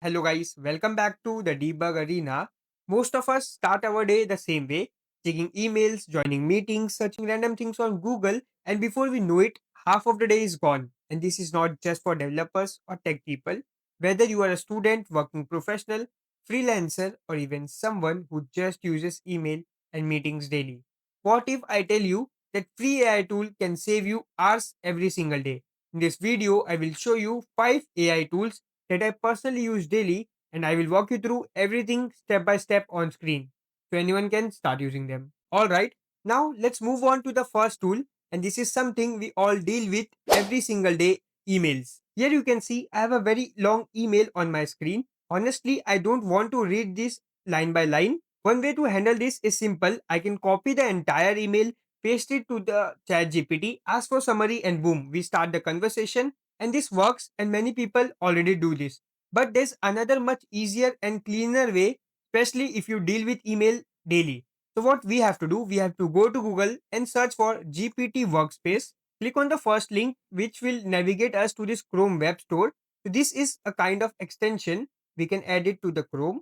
Hello guys, welcome back to the Debug Arena. Most of us start our day the same way, checking emails, joining meetings, searching random things on Google, and before we know it, half of the day is gone. And this is not just for developers or tech people. Whether you are a student, working professional, freelancer, or even someone who just uses email and meetings daily. What if I tell you that free AI tool can save you hours every single day? In this video, I will show you 5 AI tools that I personally use daily, and I will walk you through everything step by step on screen so anyone can start using them. Alright, now let's move on to the first tool, and this is something we all deal with every single day: emails. Here you can see I have a very long email on my screen. Honestly, I don't want to read this line by line. One way to handle this is simple. I can copy the entire email, paste it to the chat GPT, ask for summary, and boom, we start the conversation, and this works, and many people already do this. But there's another much easier and cleaner way, especially if you deal with email daily. So what we have to do, we have to go to Google and search for GPT Workspace. Click on the first link, which will navigate us to this Chrome web store. So this is a kind of extension. We can add it to the Chrome.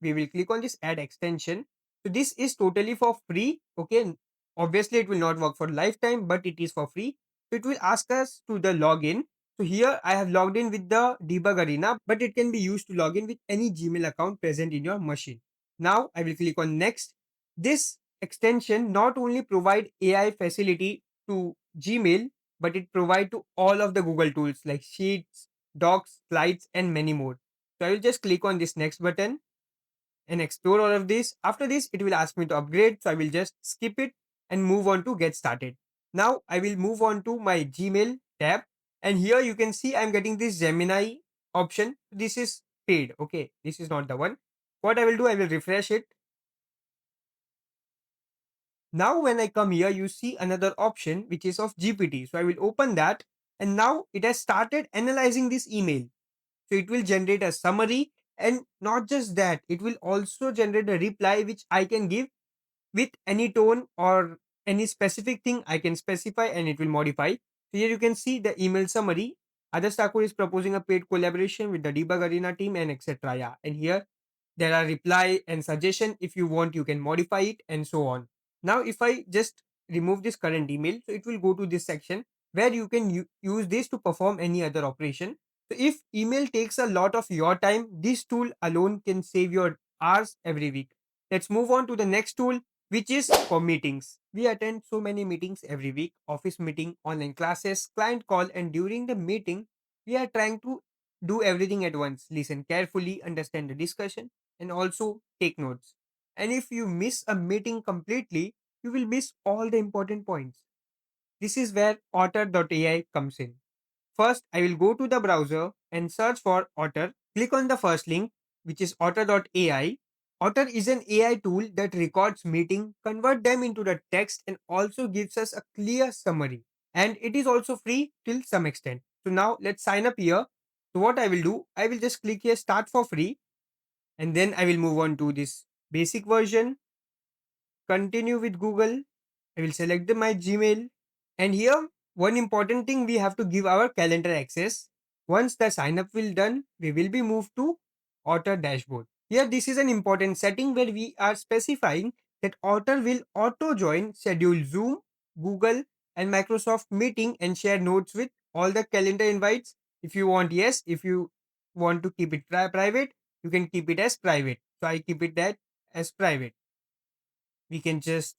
We will click on this add extension. So this is totally for free. Okay. Obviously it will not work for lifetime, but it is for free. So it will ask us to the login. So here I have logged in with the debug arena, but it can be used to log in with any Gmail account present in your machine. Now I will click on next. This extension not only provide AI facility to Gmail, but it provide to all of the Google tools like Sheets, Docs, Slides, and many more. So I will just click on this next button and explore all of this. After this, it will ask me to upgrade. So I will just skip it and move on to get started. Now I will move on to my Gmail tab. And here you can see I'm getting this Gemini option. This is paid. Okay. This is not the one. What I will do, I will refresh it. Now when I come here, you see another option which is of GPT. So I will open that. And now it has started analyzing this email. So it will generate a summary, and not just that, it will also generate a reply which I can give with any tone or any specific thing I can specify, and it will modify. So here you can see the email summary. Adas Thakur is proposing a paid collaboration with the Debug Arena team and etc. Yeah, and here there are reply and suggestion. If you want, you can modify it and so on. Now, if I just remove this current email, so it will go to this section where you can use this to perform any other operation. So if email takes a lot of your time, this tool alone can save your hours every week. Let's move on to the next tool, which is for meetings. We attend so many meetings every week: office meeting, online classes, client call, and during the meeting, we are trying to do everything at once, listen carefully, understand the discussion, and also take notes. And if you miss a meeting completely, you will miss all the important points. This is where Otter.ai comes in. First, I will go to the browser and search for Otter. Click on the first link, which is Otter.ai. Otter is an AI tool that records meeting, convert them into the text, and also gives us a clear summary. And it is also free till some extent. So now let's sign up here. So what I will do, I will just click here start for free, and then I will move on to this basic version, continue with Google. I will select my Gmail. And here, one important thing, we have to give our calendar access. Once the sign up will done, we will be moved to Otter dashboard. Here, this is an important setting where we are specifying that Otter will auto join, schedule Zoom, Google, and Microsoft meeting and share notes with all the calendar invites. If you want, yes. If you want to keep it private, you can keep it as private. So I keep it that as private. We can just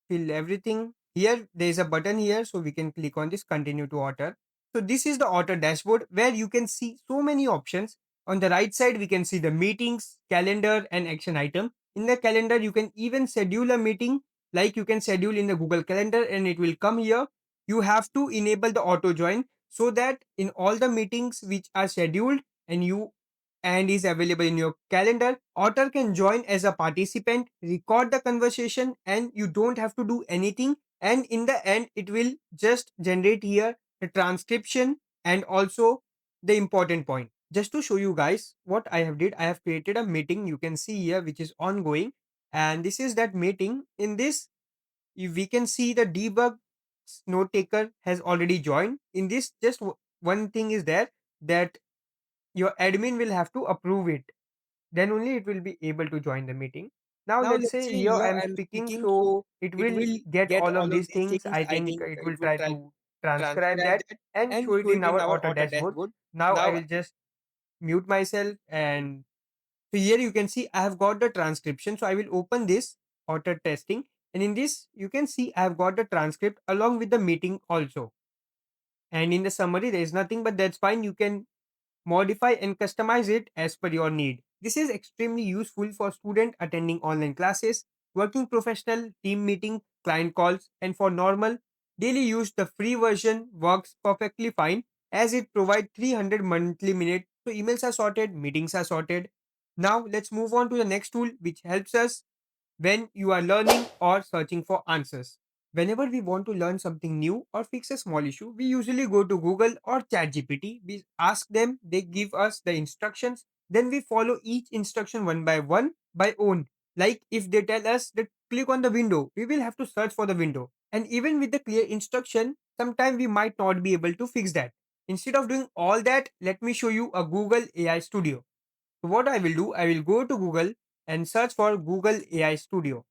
fill everything. Here there is a button here, so we can click on this continue to Otter. So this is the Otter dashboard where you can see so many options. On the right side we can see the meetings, calendar, and action item. In the calendar you can even schedule a meeting, like you can schedule in the Google Calendar and it will come here. You have to enable the auto join so that in all the meetings which are scheduled and is available in your calendar, Otter can join as a participant, record the conversation, and you don't have to do anything. And in the end, it will just generate here the transcription and also the important point. Just to show you guys what I have did, I have created a meeting. You can see here which is ongoing, and this is that meeting. In this, we can see the debug note taker has already joined. In this, just one thing is there, that your admin will have to approve it. Then only it will be able to join the meeting. Now Now let's let's say say here here I am I'm speaking, speaking, so so it it will will get get all of all of these these things. things. I I think think it it will will try try to to transcribe transcribe that that and and show it show in it in our our auto auto dashboard. dashboard. Now I Now, will just mute myself, and so here you can see I have got the transcription. So I will open this auto testing, and in this you can see I have got the transcript along with the meeting also. And in the summary there is nothing, but that's fine. You can modify and customize it as per your need. This is extremely useful for student attending online classes, working professional, team meeting, client calls, and for normal daily use. The free version works perfectly fine as it provides 300 monthly minutes. So emails are sorted, meetings are sorted. Now let's move on to the next tool which helps us when you are learning or searching for answers. Whenever we want to learn something new or fix a small issue, we usually go to Google or ChatGPT. We ask them, they give us the instructions, then we follow each instruction one by own. Like if they tell us that click on the window, we will have to search for the window. And even with the clear instruction, sometimes we might not be able to fix that. Instead of doing all that, let me show you a Google AI Studio. So what I will do, I will go to Google and search for Google AI Studio.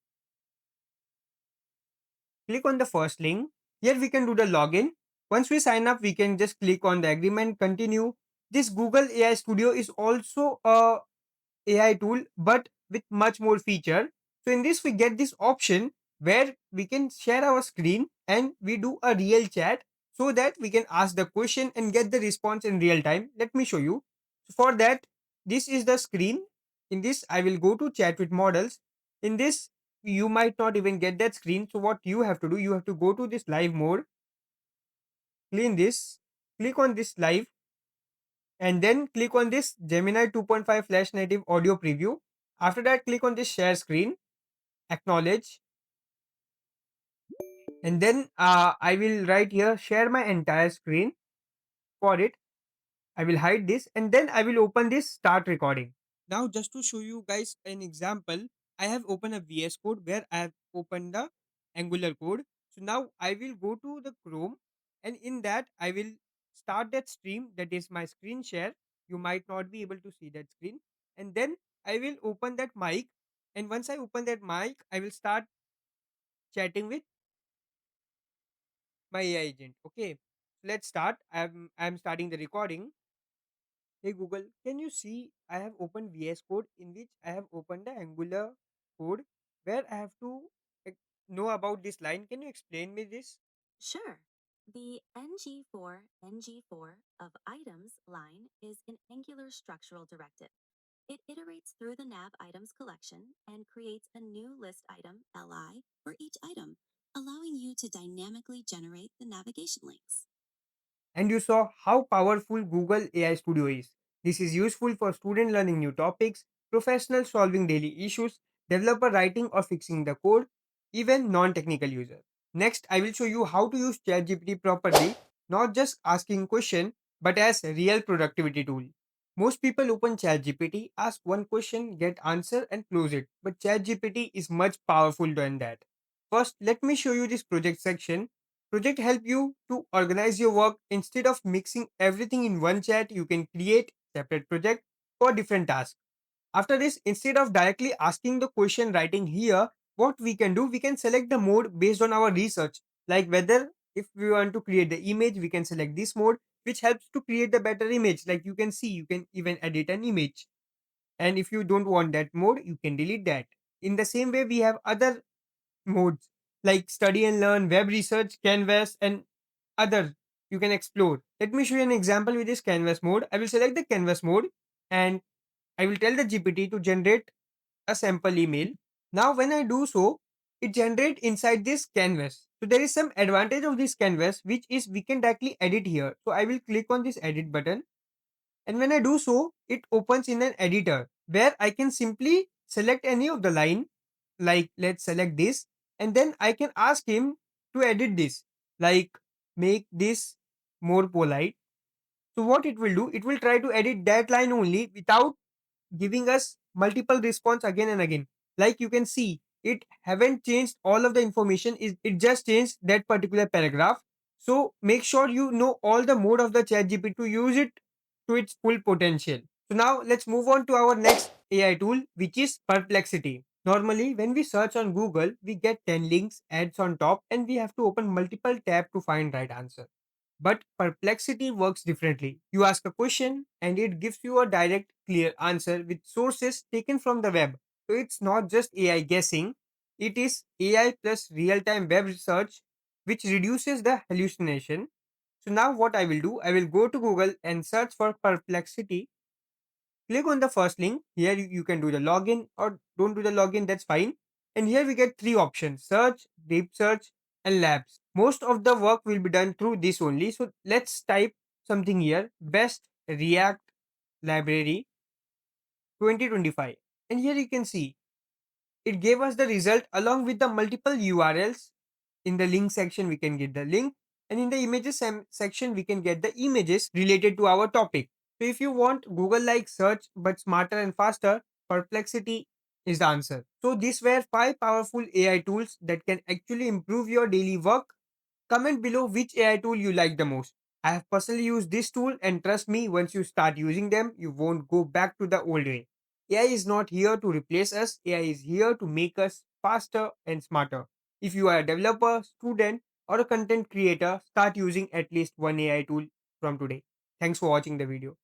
Click on the first link. Here we can do the login. Once we sign up, we can just click on the agreement, continue. This Google AI Studio is also a AI tool, but with much more feature. So in this, we get this option where we can share our screen and we do a real chat so that we can ask the question and get the response in real time. Let me show you. For that, this is the screen. In this, I will go to chat with models. In this, you might not even get that screen. So what you have to do, you have to go to this live mode, clean this, click on this live, and then click on this Gemini 2.5 Flash Native Audio Preview. After that, click on this share screen, acknowledge, and then I will write here share my entire screen. For it, I will hide this, and then I will open this start recording. Now, just to show you guys an example, I have opened a VS Code where I have opened the Angular code. So now I will go to the Chrome, and in that I will start that stream, that is my screen share. You might not be able to see that screen. And then I will open that mic. And once I open that mic, I will start chatting with my AI agent. Okay, let's start. I'm starting the recording. Hey Google, can you see I have opened VS Code in which I have opened the Angular code where I have to like, know about this line. Can you explain me this? sure. The ng4 of items line is an Angular structural directive. It iterates through the nav items collection and creates a new list item li for each item, allowing you to dynamically generate the navigation links. And you saw how powerful Google AI Studio is. This is useful for student learning new topics, professionals solving daily issues, developer writing or fixing the code, even non-technical users. Next, I will show you how to use ChatGPT properly, not just asking question, but as a real productivity tool. Most people open ChatGPT, ask one question, get answer and close it. But ChatGPT is much powerful than that. First, let me show you this project section. Project help you to organize your work. Instead of mixing everything in one chat, you can create separate project for different tasks. After this, instead of directly asking the question writing here, what we can do, we can select the mode based on our research. Like whether if we want to create the image, we can select this mode, which helps to create the better image. Like you can see, you can even edit an image. And if you don't want that mode, you can delete that. In the same way, we have other modes like study and learn, web research, canvas, and other you can explore. Let me show you an example with this canvas mode. I will select the canvas mode and I will tell the GPT to generate a sample email. Now, when I do so, it generate inside this canvas. So there is some advantage of this canvas, which is we can directly edit here. So I will click on this edit button, and when I do so, it opens in an editor where I can simply select any of the line. Like let's select this, and then I can ask him to edit this, like make this more polite. So what it will do, it will try to edit that line only without giving us multiple response again and again. Like you can see, it haven't changed all of the information, it just changed that particular paragraph. So make sure you know all the mode of the chat gpt to use it to its full potential. So now let's move on to our next AI tool, which is Perplexity. Normally, when we search on Google, we get 10 links, ads on top, and we have to open multiple tabs to find right answer. But Perplexity works differently. You ask a question and it gives you a direct, clear answer with sources taken from the web. So it's not just AI guessing, it is AI plus real time web research, which reduces the hallucination. So now what I will do, I will go to Google and search for Perplexity. Click on the first link. Here you can do the login or don't do the login, that's fine. And here we get three options: search, deep search, and labs. Most of the work will be done through this only. So let's type something here: best React library 2025. And here you can see it gave us the result along with the multiple URLs. In the link section, we can get the link, and in the images section, we can get the images related to our topic. So, if you want Google like search but smarter and faster, Perplexity is the answer. So, these were five powerful AI tools that can actually improve your daily work. Comment below which AI tool you like the most. I have personally used this tool, and trust me, once you start using them, you won't go back to the old way. AI is not here to replace us, AI is here to make us faster and smarter. If you are a developer, student, or a content creator, start using at least one AI tool from today. Thanks for watching the video.